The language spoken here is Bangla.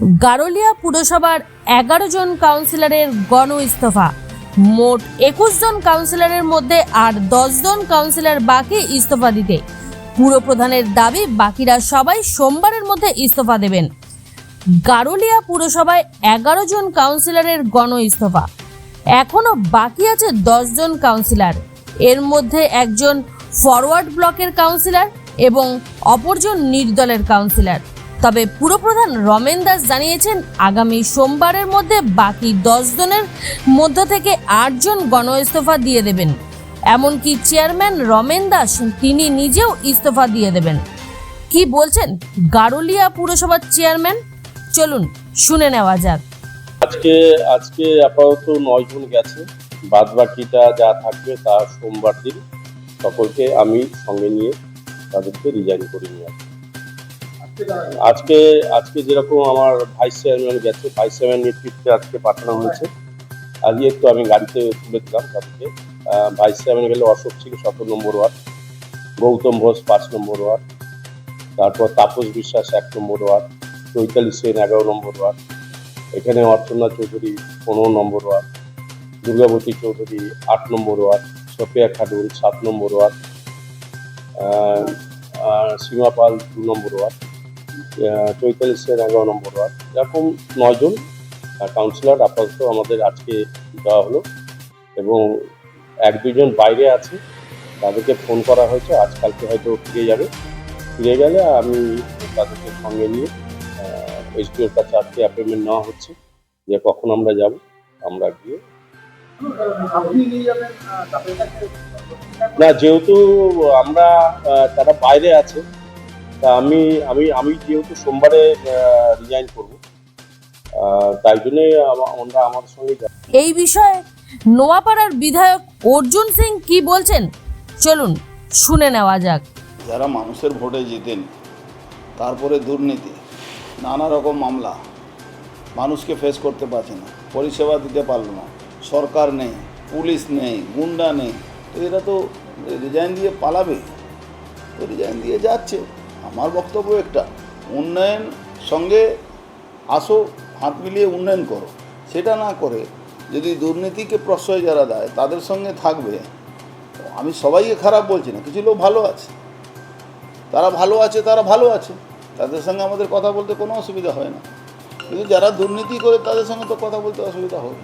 গারুলিয়া পুরসভার 11 জন কাউন্সিলরের গণ ইস্তফা। মোট 21 জন কাউন্সিলরের মধ্যে আর 10 জন কাউন্সিলর বাকি ইস্তফা দিতে। পুরপ্রধানের দাবি বাকিরা সবাই সোমবারের মধ্যে ইস্তফা দেবেন। গারুলিয়া পুরসভায় 11 জন কাউন্সিলরের গণ ইস্তফা। এখনো বাকি আছে 10 জন কাউন্সিলর। এর মধ্যে একজন ফরওয়ার্ড ব্লকের কাউন্সিলর এবং অপরজন নির্দলের কাউন্সিলর। তবে পুরপ্রধান রমেন দাস জানিয়েছেন আগামী সোমবারের মধ্যে বাকি 10 জনের মধ্য থেকে 8 জন গণ ইস্তফা দিয়ে দেবেন। এমনকি চেয়ারম্যান রমেন দাস তিনি নিজেও ইস্তফা দিয়ে দেবেন। কি বলছেন গারুলিয়া পুরসভার চেয়ারম্যান, চলুন শুনে নেওয়া যাক। আজকে আপাতত 9 জন গেছে, বাদ বাকিটা যা থাকবে তা সোমবার দিন সকলকে আমি সঙ্গে নিয়ে তাদেরকে রিজাইন করে নিয়ে আসবো। আজকে যেরকম আমার ভাইস চেয়ারম্যান গেছে, ভাইস চেয়ারম্যান নেতৃত্বে আজকে পাঠানো হয়েছে। আজকে একটু আমি গাড়িতে তুলে দিলাম তাদেরকে। ভাইস চেয়ারম্যান গেলে অশোক সিং 17 নম্বর ওয়ার্ড, গৌতম ঘোষ 5 নম্বর ওয়ার্ড, তারপর তাপস বিশ্বাস 1 নম্বর ওয়ার্ড, চৈতালি সেন 11 নম্বর ওয়ার্ড, এখানে অর্চনা চৌধুরী 15 নম্বর ওয়ার্ড, দুর্গাবতী চৌধুরী 8 নম্বর ওয়ার্ড, সোফিয়া খাডুল 7 নম্বর ওয়ার্ড, সীমা পাল 2 নম্বর ওয়ার্ড, চৈতালি সেন 11 নম্বর ওয়ার্ড। এরকম 9 জন কাউন্সিলর আপাতত আমাদের আজকে দেওয়া হলো এবং 1-2 জন বাইরে আছে, তাদেরকে ফোন করা হয়েছে, আজকালকে হয়তো ফিরে গেলে আমি তাদেরকে সঙ্গে নিয়ে এসডিওর কাছে আজকে অ্যাপয়েন্টমেন্ট নেওয়া হচ্ছে যে কখন আমরা যাব, আমরা গিয়ে না, যেহেতু আমরা তারা বাইরে আছে, তা আমি যেহেতু সোমবারে রিজাইন করব, তাই জন্য আমরা আমার সঙ্গে এই বিষয়ে নোয়াপাড়ার বিধায়ক অর্জুন সিং কি বলছেন, চলুন শুনে নেওয়া যাক। যারা মানুষের ভোটে জিতেন, তারপরে দুর্নীতি, নানা রকম মামলা, মানুষকে ফেস করতে পারছে না, পরিষেবা দিতে পারল না, সরকার নেই, পুলিশ নেই, গুন্ডা নেই, তো এরা তো রিজাইন দিয়ে পালাবে, তো রিজাইন দিয়ে যাচ্ছে। আমার বক্তব্য একটা, উন্নয়ন সঙ্গে আসো, হাত মিলিয়ে উন্নয়ন করো। সেটা না করে যদি দুর্নীতিকে প্রশ্রয় যারা দেয় তাদের সঙ্গে থাকবে, আমি সবাইকে খারাপ বলছি না, কিছু লোক ভালো আছে, তারা ভালো আছে, তাদের সঙ্গে আমাদের কথা বলতে কোনো অসুবিধা হয় না, কিন্তু যারা দুর্নীতি করে তাদের সঙ্গে তো কথা বলতে অসুবিধা হবে।